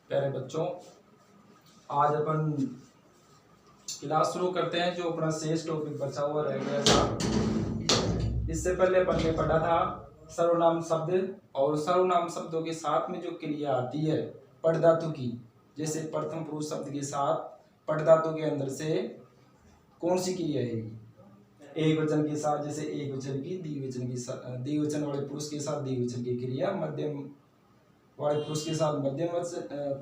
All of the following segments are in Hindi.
प्यारे बच्चों, आज अपन क्लास शुरू करते हैं। जो अपना शेष टॉपिक बचा हुआ रह गया था, इससे पहले अपन ने पढ़ा था सर्वनाम शब्द, और सर्वनाम शब्दों के साथ में जो क्रिया आती है पट धातु की, जैसे प्रथम पुरुष शब्द के साथ पट धातु के अंदर से कौन सी क्रिया है। एक वचन के साथ जैसे एक वचन की, द्विवचन वाले पुरुष के साथ द्विवचन की क्रिया, मध्यम वाले पुरुष के साथ मध्यम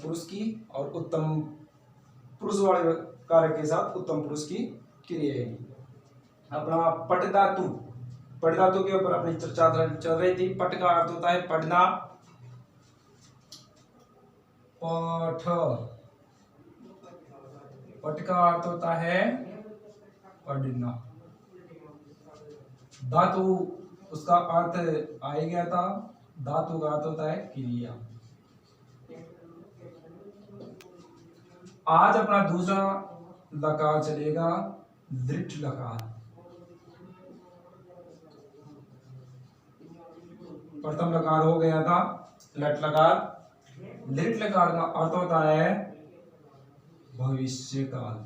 पुरुष की, और उत्तम पुरुष वाले कारक के साथ उत्तम पुरुष की क्रिया है। अपना पट धातु के ऊपर अपनी चर्चा चल रही थी। पट का अर्थ होता है पढ़ना, पट का अर्थ होता है पढ़ना। धातु उसका अर्थ आ गया था। धातु का अर्थ होता है क्रिया। आज अपना दूसरा लकार चलेगा, दृढ़ लकार। प्रथम लकार हो गया था लट लकार। दृढ़ लकार का अर्थ होता है भविष्य काल।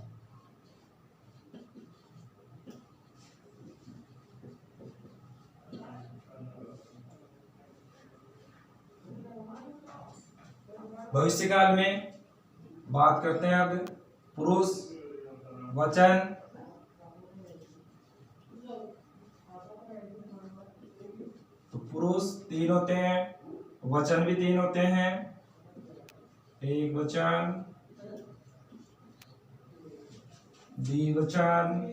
भविष्य काल में बात करते हैं अब पुरुष वचन, तो पुरुष 3 होते हैं, वचन भी 3 होते हैं। एक वचन, द्विवचन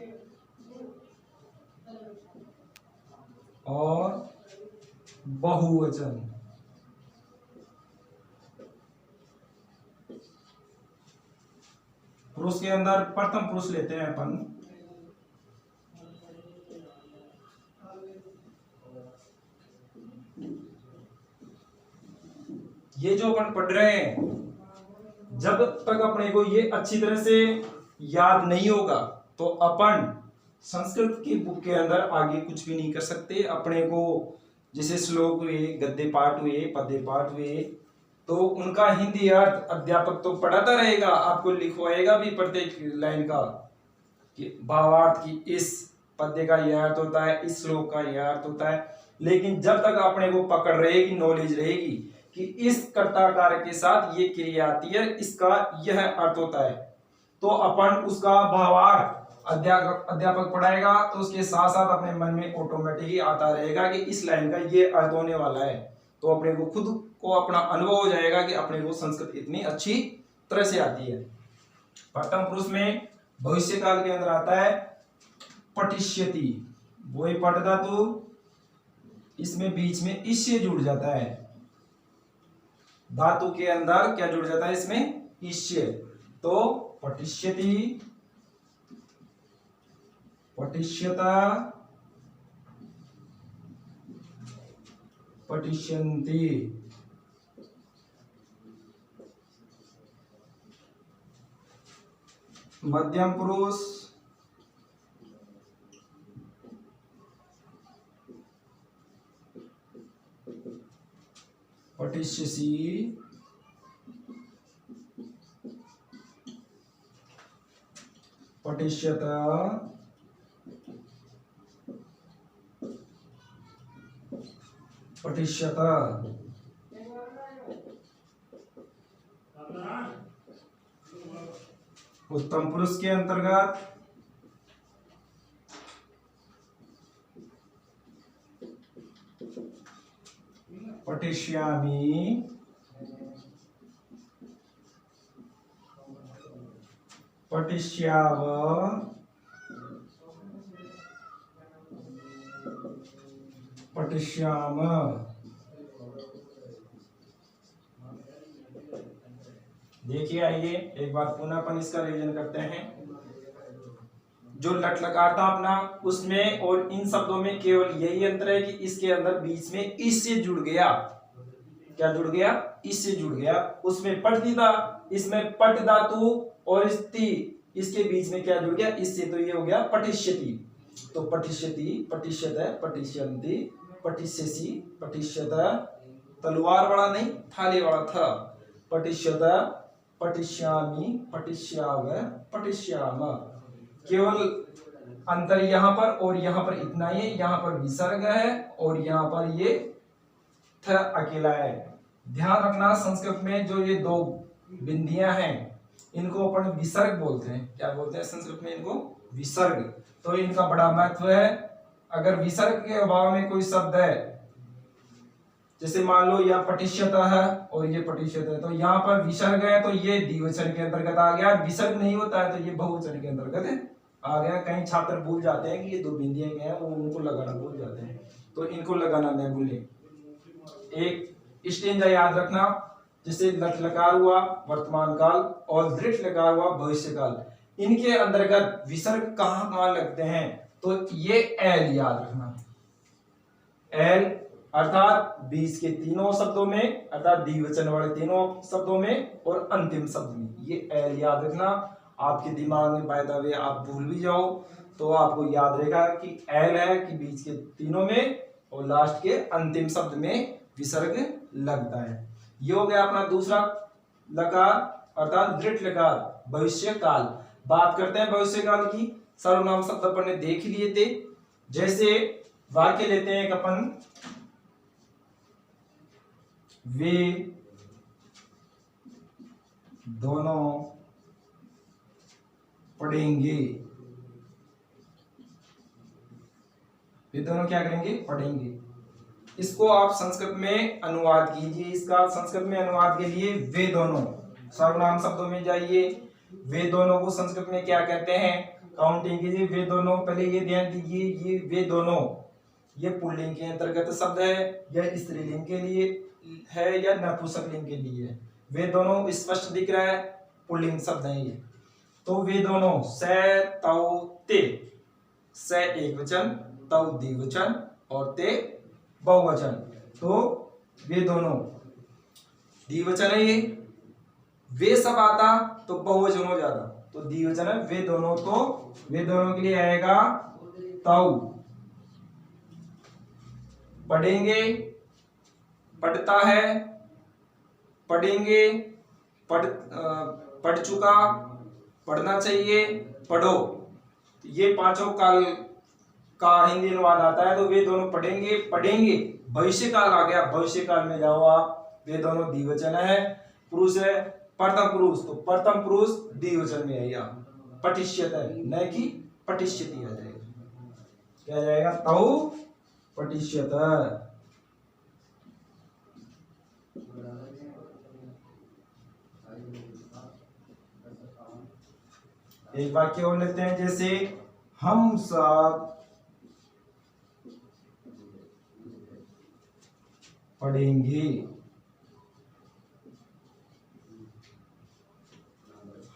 और बहुवचन। पुरुष के अंदर प्रथम पुरुष लेते हैं अपन। ये जो अपन पढ़ रहे हैं, जब तक अपने को ये अच्छी तरह से याद नहीं होगा तो अपन संस्कृत की बुक के अंदर आगे कुछ भी नहीं कर सकते। अपने को जैसे श्लोक हुए, गद्य पाठ हुए, पद्य पाठ हुए, तो उनका हिंदी अर्थ अध्यापक तो पढ़ाता रहेगा, आपको लिखवाएगा भी प्रत्येक लाइन का कि भावार्थ की इस पद्य का यह अर्थ होता है, इस श्लोक का यह अर्थ होता है। लेकिन जब तक अपने को पकड़ रहेगी, नॉलेज रहेगी कि इस कर्ता कारक के साथ ये क्रिया आती है, इसका यह अर्थ होता है, तो अपन उसका भावार्थ अध्यापक पढ़ाएगा, तो उसके साथ साथ अपने मन में ऑटोमेटिकली आता रहेगा कि इस लाइन का ये अर्थ होने वाला है। तो अपने को खुद को अपना अनुभव हो जाएगा कि अपने को संस्कृत इतनी अच्छी तरह से आती है। प्रथम पुरुष में भविष्य काल के अंदर आता है पठिष्यति, वो पट धातु, इसमें बीच में इस्य जुड़ जाता है। धातु के अंदर क्या जुड़ जाता है, इसमें इस्य, तो पठिष्यति, पठिष्यता, पठिष्यन्ति। मध्यम पुरुष पठिष्यसि, पठिष्यत, पठिष्यत। उत्तम पुरुष के अंतर्गत पठिष्यामि, पठिष्याव, पठिष्याम। देखिए, आइए एक बार पुनः अपन इसका रिवीजन करते हैं। जो लट लकार था अपना, उसमें और इन शब्दों में केवल यही अंतर है कि इसके अंदर बीच में इस से जुड़ गया। क्या जुड़ गया? इस से जुड़ गया। उसमें पट था, इसमें पट धातु और इसके बीच में क्या जुड़ गया? इससे, तो ये हो गया पठिष्यति। तो पठिष्यति, पठिष्यत, पठिष्यन्ति, पठिष्यसि, पठिष्यत। तलवार वाला नहीं, थाली वाला था। पठिष्यत, पठिष्यामि, पठिष्याव, पठिष्याम। केवल अंतर यहाँ पर और यहाँ पर इतना ही है, यहाँ पर विसर्ग है और यहाँ पर ये थ अकेला है। ध्यान रखना संस्कृत में जो ये दो बिंदियां हैं इनको अपन विसर्ग बोलते हैं। क्या बोलते हैं संस्कृत में इनको? विसर्ग। तो इनका बड़ा महत्व है। अगर विसर्ग के अभाव में कोई शब्द है, जैसे मान लो यह पठिष्यतः है और ये पठिष्यत है, तो यहाँ पर विसर्ग है तो ये द्विवचन के अंतर्गत आ गया। विसर्ग नहीं होता है तो ये बहुवचन के अंतर्गत आ गया। कई छात्र भूल जाते हैं कि ये दो बिंदियां क्या है, वो उनको लगाना भूल जाते हैं, तो इनको लगाना नहीं भूलें। एक स्टेंजा याद रखना, जैसे लट लकार हुआ वर्तमान काल और दृढ़ लकार हुआ भविष्य काल, इनके अंतर्गत विसर्ग कहाँ कहाँ लगते हैं? तो ये एल याद रखना। एल अर्थात बीच के तीनों शब्दों में, अर्थात द्विवचन वाले तीनों शब्दों में और अंतिम शब्द में, ये एल याद रखना। आपके दिमाग में बाय द वे आप भूल भी जाओ तो आपको याद रहेगा कि एल है कि बीच के तीनों में और लास्ट के अंतिम शब्द में विसर्ग लगता है। ये हो गया अपना दूसरा लकार अर्थात दृढ़ लकार भविष्य काल। बात करते हैं भविष्य काल की। सर्वनाम शब्द अपन ने देख लिए थे। जैसे वाक्य लेते हैं एक अपन, वे दोनों पढ़ेंगे। वे दोनों क्या करेंगे? पढ़ेंगे। इसको आप संस्कृत में अनुवाद कीजिए। इसका संस्कृत में अनुवाद के लिए वे दोनों सर्वनाम शब्दों में जाइए। वे दोनों को संस्कृत में क्या कहते हैं? काउंटिंग कीजिए। वे दोनों, पहले ये ध्यान दीजिए, ये वे दोनों ये पुल्लिंग के अंतर्गत शब्द है या स्त्रीलिंग के लिए है या नपुंसकलिंग के लिए है? वे दोनों स्पष्ट दिख रहा है, पुल्लिंग शब्द है ये। तो वे दोनों से तौ ते, से एक वचन, तौ द्विवचन और ते बहुवचन। तो वे दोनों द्विवचन है ये। वे सब आता तो बहुवचन हो जाता, तो द्विवचन है वे दोनों। तो वे दोनों के लिए आएगा तौ। पढ़ेंगे, पढ़ता है, पढ़ेंगे, पढ़ चुका, पढ़ना चाहिए, पढ़ो। ये पांचों काल का हिंदी अनुवाद आता है। तो वे दोनों पढ़ेंगे, पढ़ेंगे भविष्य काल आ गया। भविष्य काल में जाओ आप, वे दोनों द्विवचन है। पुरुष है प्रथम पुरुष, तो प्रथम पुरुष द्विवचन में आएगा। पठिष्यत है न कि पठिष्यति आ जाएगा। क्या जाएगा? तौ पठिष्यत। एक वाक्य और लेते हैं, जैसे हम सब पढ़ेंगे।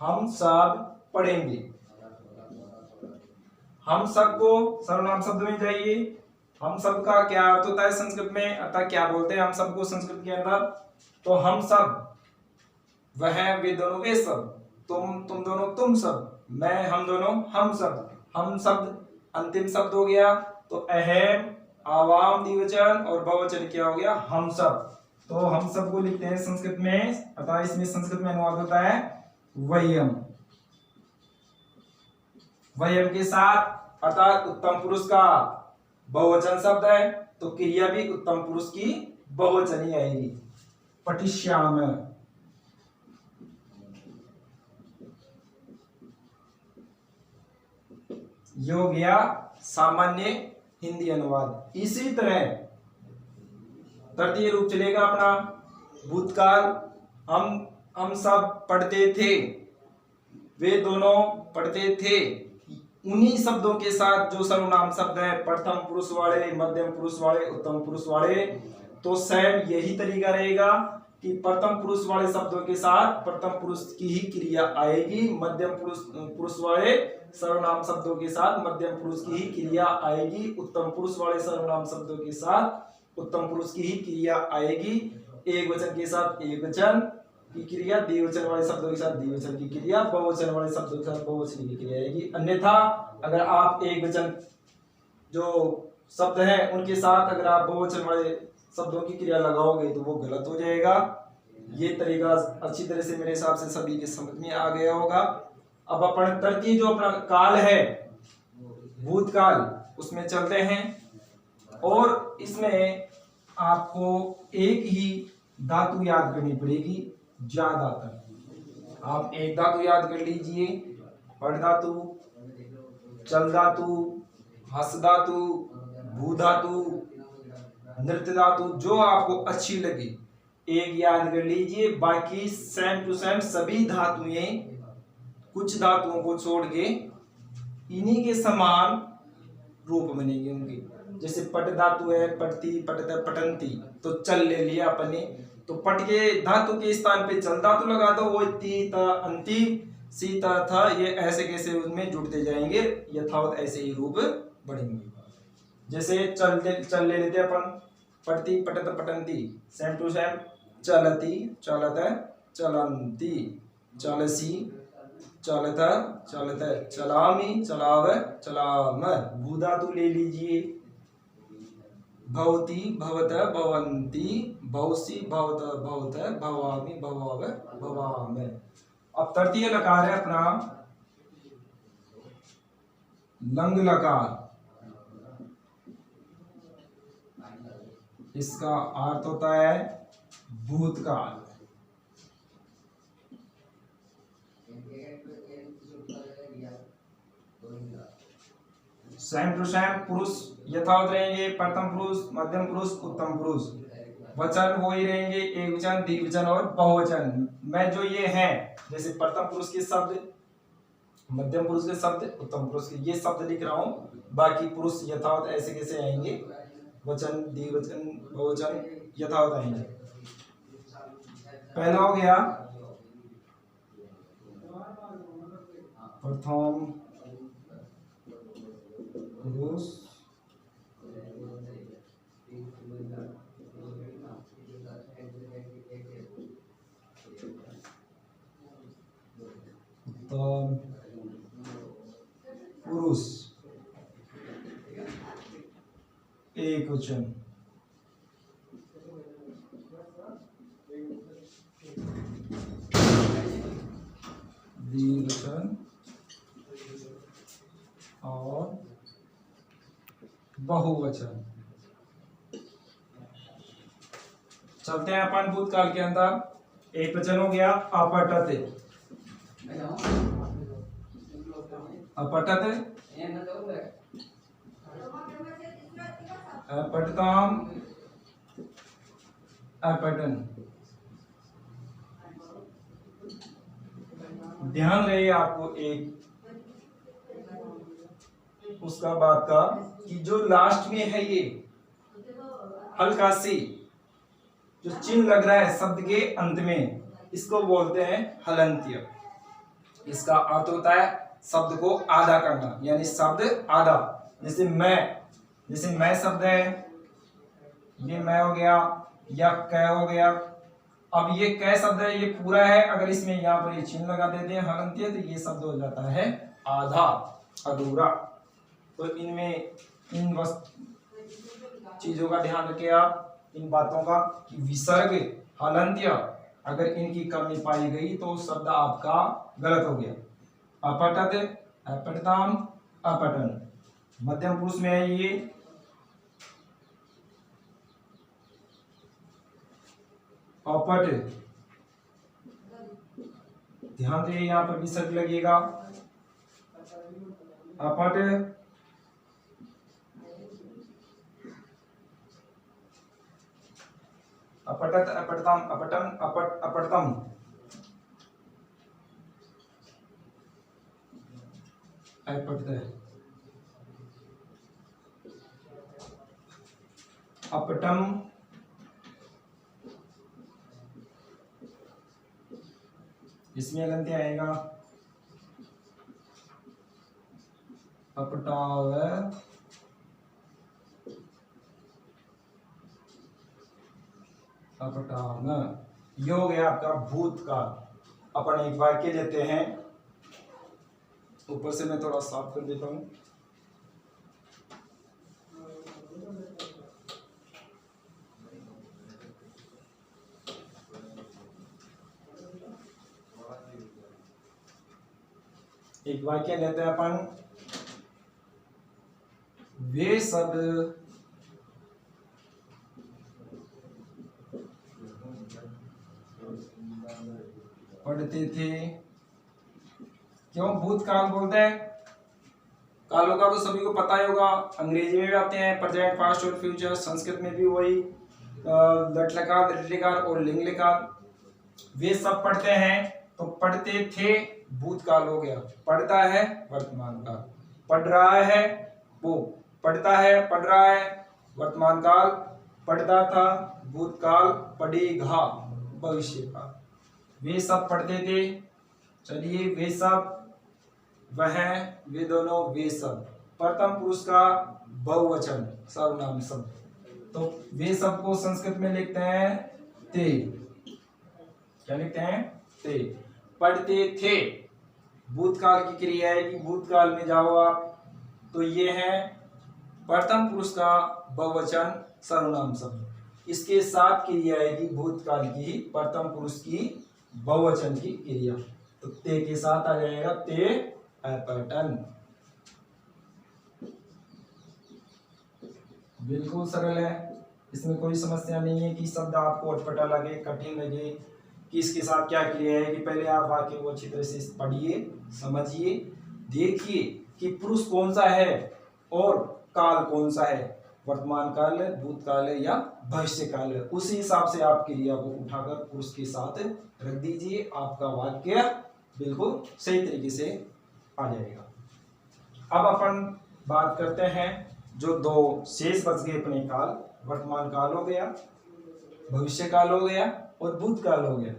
हम सब पढ़ेंगे। हम सब को सर्वनाम शब्द में जाइए। हम सब का क्या अर्थ होता है संस्कृत में? अतः क्या बोलते हैं हम सब को संस्कृत के अंदर? तो हम सब, वह, वे दोनों वे सब, तुम दोनों तुम सब, मैं हम दोनों हम सब। हम शब्द अंतिम शब्द हो गया। तो अहम, आवाम द्विवचन और बहुवचन क्या हो गया? हम सब। तो हम सब को लिखते हैं संस्कृत में, अतः इसमें संस्कृत में अनुवाद होता है वयम। वयम के साथ अर्थात उत्तम पुरुष का बहुवचन शब्द है तो क्रिया भी उत्तम पुरुष की बहुवचन ही आएगी। पठिष्याम। ये हो गया सामान्य हिंदी अनुवाद। इसी तरह तृतीय रूप चलेगा अपना भूतकाल। हम सब पढ़ते थे, वे दोनों पढ़ते थे। उन्हीं शब्दों के साथ जो सर्वनाम शब्द है प्रथम पुरुष वाले, मध्यम पुरुष वाले, उत्तम पुरुष वाले, तो सेम यही तरीका रहेगा कि प्रथम पुरुष वाले शब्दों के साथ प्रथम पुरुष की ही क्रिया आएगी। मध्यम पुरुष वाले सर्वनाम शब्दों के साथ मध्यम पुरुष की ही क्रिया आएगी। उत्तम पुरुष वाले सर्वनाम शब्दों के साथ उत्तम पुरुष की ही क्रिया आएगी। एक वचन के साथ एक वचन की क्रिया, द्विवचन वाले शब्दों के साथ द्विवचन की क्रिया, बहुवचन वाले शब्दों के साथ बहुवचन की क्रिया आएगी। अन्यथा अगर आप एक वचन जो शब्द है उनके साथ अगर आप बहुवचन वाले शब्दों की क्रिया लगाओगे तो वो गलत हो जाएगा। ये तरीका अच्छी तरह से मेरे हिसाब से सभी के समझ में आ गया होगा। अब अपन तृतीय जो अपना काल है भूतकाल उसमें चलते हैं, और इसमें आपको एक ही धातु याद करनी पड़ेगी ज्यादातर। आप एक धातु याद कर लीजिए, पट धातु, चल धातु, हस धातु, भू धातु, नृत्य धातु, जो आपको अच्छी लगे एक याद कर लीजिए। बाकी सेम टू सेम सभी धातुएं कुछ धातुओं को छोड़ के इन्हीं के समान रूप बनेंगे उनके। जैसे पट धातु है पटती, पटत, पटंती, तो चल ले लिया अपन ने, तो पट के धातु के स्थान पे चल धातु लगा दो, वो ती त अंति सी त था, ये ऐसे कैसे उसमें जुड़ते जाएंगे, यथावत ऐसे ही रूप बढ़ेंगे। जैसे चल ले लेते अपन, पटती, पटत, पटंती, सेम टू सेम, चलती, चलत, चलंती, चलसी, चलत, चलत, चलामी, चलाव, चलाम। भू धातु ले लीजिए, भवती, भवत, भवंती, भवसी, भवत, भवत, भवामी, भवाव, भवाम। अब तृतीय लकार है अपना लंग लकार। इसका अर्थ होता है भूतकाल। सेम टू सेम पुरुष यथावत रहेंगे, प्रथम पुरुष, मध्यम पुरुष, उत्तम पुरुष। वचन वो ही रहेंगे, एक वचन, द्विवचन और बहुवचन। मैं जो ये है जैसे प्रथम पुरुष के शब्द, मध्यम पुरुष के शब्द, उत्तम पुरुष के ये शब्द लिख रहा हूँ, बाकी पुरुष यथावत ऐसे कैसे आएंगे, वचन, द्विवचन, बहुवचन यथावत आएंगे। पहला हो गया प्रथम पुरुष, उत्तम पुरुष, एक वचन, द्विवचन और बहुवचन। चलते हैं अपन भूतकाल के अंदर। एक वचन हो गया अपठते, अपठते, अपठताम, अपठन। ध्यान रहे आपको एक उसका बात का कि जो लास्ट में है ये हल्का सी जो चिन्ह लग रहा है शब्द के अंत में, इसको बोलते हैं हलंत्य। इसका अर्थ होता है शब्द को आधा करना, यानी शब्द आधा। जैसे मैं शब्द है, ये मैं हो गया या कै हो गया। अब ये कै शब्द है, ये पूरा है, अगर इसमें यहाँ पर ये चिन्ह लगा देते हैं हलंत्य, तो ये शब्द हो जाता है आधा, अधूरा। तो इनमें इन चीजों का ध्यान रखिए आप, इन बातों का कि विसर्ग, हलंत्य, अगर इनकी कमी पाई गई तो शब्द आपका गलत हो गया। अपठत, अपठताम, अपठन। मध्यम पुरुष में है ये अपठ, ध्यान दे यहाँ पर विसर्ग लगेगा। अपठ, अपठत, अपठताम, अपठन, अपट, अपठतम। अपठत, अपठम, इसमें हलंत्य आएगा अपटाव, अपटान। ये हो गया आपका भूतकाल। अपन एक वाक्य लेते हैं, ऊपर से मैं थोड़ा साफ कर देता हूं। एक वाक्य लेते हैं अपन, वे सब पढ़ते थे। क्यों भूतकाल बोलते हैं? कालों का तो सभी को पता ही होगा, अंग्रेजी में भी आते हैं प्रेजेंट, पास्ट और फ्यूचर, संस्कृत में भी वही लट लकार, दृढ़ लकार और लिंग लकार। वे सब पढ़ते हैं, तो पढ़ते थे भूतकाल हो गया, पढ़ता है वर्तमान काल, पढ़ रहा है वो, पढ़ता है पढ़ रहा है वर्तमान काल, पढ़ता था भूतकाल, पढ़ेगा भविष्य काल। वे सब पढ़ते थे। चलिए वे सब, वह, वे दोनों, वे सब, प्रथम पुरुष का बहुवचन सर्वनाम शब्द। तो वे सब को संस्कृत में लिखते हैं ते। क्या लिखते हैं? ते। पढ़ते थे, भूतकाल की क्रिया है कि भूतकाल में जाओ आप, तो ये है प्रथम पुरुष का बहुवचन सर्वनाम शब्द। इसके साथ क्रिया है कि भूतकाल की प्रथम पुरुष की बहुवचन की क्रिया, तो ते के साथ आ जाएगा ते अपठन। बिल्कुल सरल है, इसमें कोई समस्या नहीं है कि शब्द आपको अटपटा लगे, कठिन लगे कि इसके साथ क्या क्रिया है। कि पहले आप वाक्य को अच्छी तरह से पढ़िए, समझिए, देखिए कि पुरुष कौन सा है और काल कौन सा है, वर्तमान काल है, भूतकाल है या भविष्य काल है। उसी हिसाब से आप क्रिया को उठाकर पुरुष के साथ रख दीजिए, आपका वाक्य बिल्कुल सही तरीके से आ जाएगा। अब अपन बात करते हैं जो दो शेष बच गए अपने काल, वर्तमान काल हो गया, भविष्य काल हो गया और भूतकाल हो गया।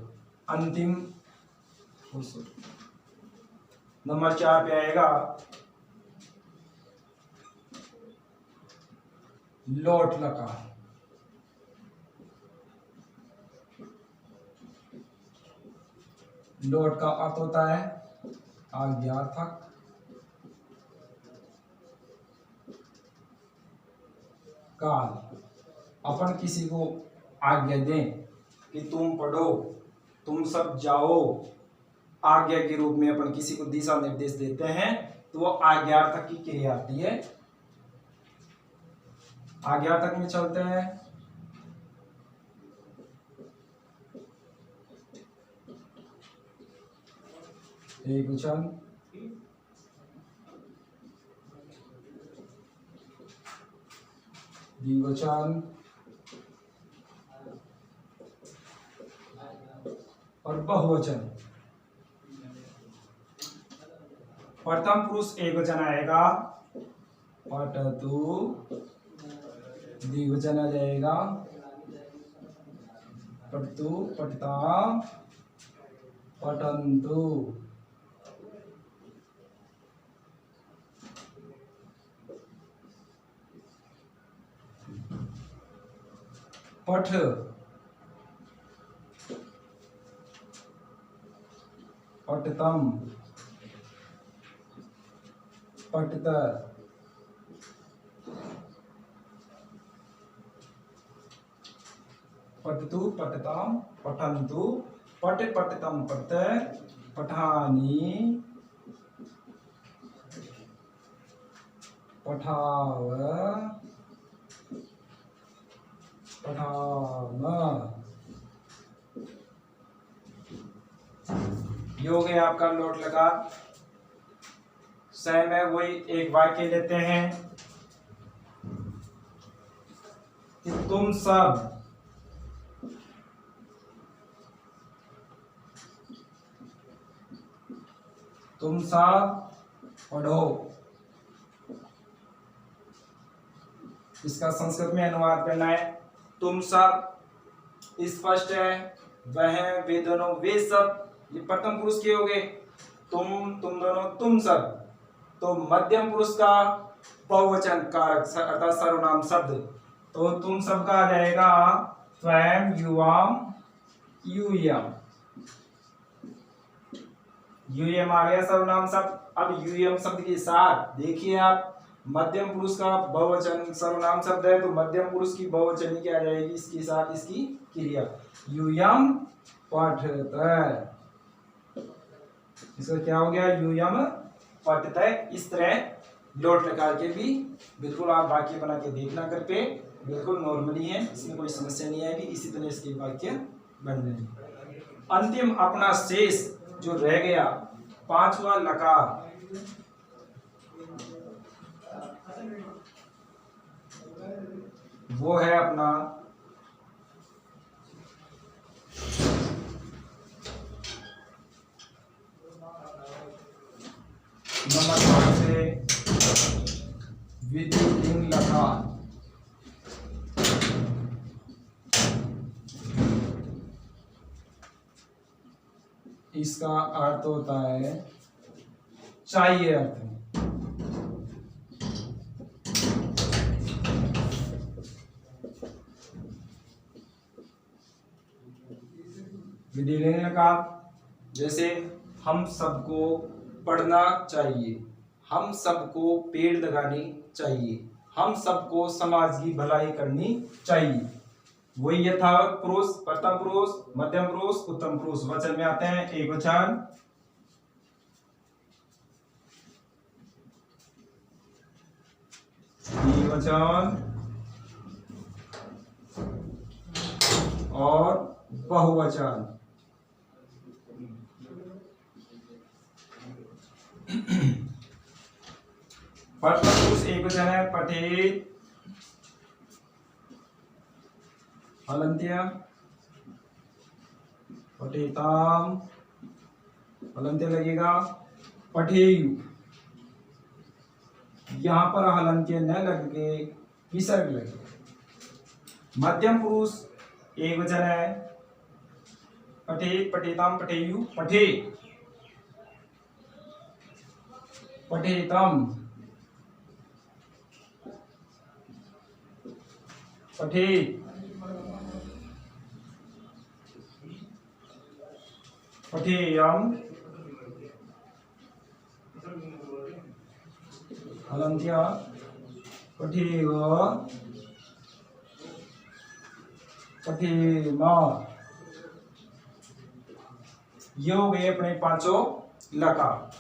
अंतिम नंबर 4 पे आएगा लोट लकार। लोट का अर्थ होता है आज्ञार्थक, काल। अपन किसी को आज्ञा दें कि तुम पढ़ो, तुम सब जाओ, आज्ञा के रूप में अपन किसी को दिशा निर्देश देते हैं, तो वो आज्ञार्थक की क्रिया आती है। आज्ञार्थक में चलते हैं एक वचन, द्विवचन और बहुवचन। प्रथम पुरुष एक वचन आएगा, पठतु, द्विवचन आ जाएगा पठतु, पठता, पठन्तु। पठ, पठतम, पठत, पठतु, पठताम, पठन्तु, पठ, पठतम, पठत, पठानि, पठाव, पठाम। ये हो गया आपका लोट लकार। सेम है, वही एक वाक्य लेते हैं कि तुम सब पढ़ो। इसका संस्कृत में अनुवाद करना है। तुम सब स्पष्ट है, वह, वे दोनों, वे सब, ये प्रथम पुरुष के हो गए। तुम दोनों, तुम सब, तो मध्यम पुरुष का बहुवचन कारक अर्थात सर्वनाम शब्द, तो तुम सब का आ जाएगा त्वम, युवाम, यूयम। यूयम आ गया सर्वनाम शब्द। अब यूयम शब्द के साथ देखिए आप, मध्यम पुरुष का बहुवचन सर्वनाम शब्द है, तो मध्यम पुरुष की बहुवचन क्या आ जाएगी इसके साथ, इसकी क्रिया, यूयम पठत। इसका क्या हो गया, यूयम पठतय, इस तरह लोट लगा के भी बिल्कुल आप वाक्य बना के देखना घर पे, बिल्कुल नॉर्मली है, इसमें कोई समस्या नहीं आएगी। इसी तरह इसके वाक्य बन जाएंगे। अंतिम अपना शेष जो रह गया पांचवा लकार, वो है अपना नमस्कार से विधिलिंग लकार। इसका अर्थ होता है चाहिए अर्थ। विधिलिंग लकार जैसे हम सबको पढ़ना चाहिए, हम सबको पेड़ लगाने चाहिए, हम सबको समाज की भलाई करनी चाहिए। वही यथावत पुरुष, प्रथम पुरुष, मध्यम पुरुष, उत्तम पुरुष वचन में आते हैं। एक वचन, द्विवचन और बहुवचन। प्रथम पुरुष एक वचन है, पठेत, हलन्त्य, पठेताम, हलन्त्य लगेगा, पठेयु, यहां पर हलन्त्य न लग के विसर्ग लगे। मध्यम पुरुष एक वचन है, पठेत, पठेताम, पठेयु, पठे, पठेतम, पठेत, पठेयम, हलन्त्य, पठेव, पठेम। ये हो गए अपने पांचों लकार।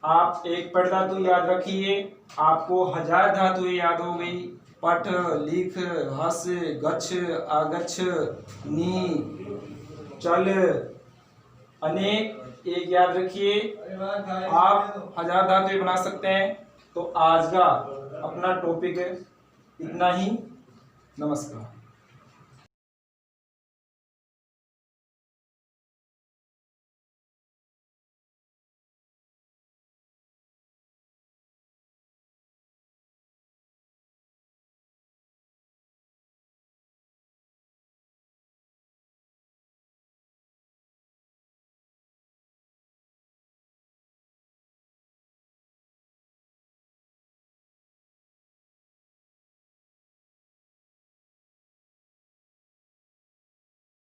आप एक पठ धातु याद रखिए, आपको 1000 धातुएं याद हो गई। पठ, लिख, हस, गच्छ, आगच्छ, नी, चल, अनेक एक याद रखिए। आप 1000 धातुएं बना सकते हैं। तो आज का अपना टॉपिक इतना ही। नमस्कार।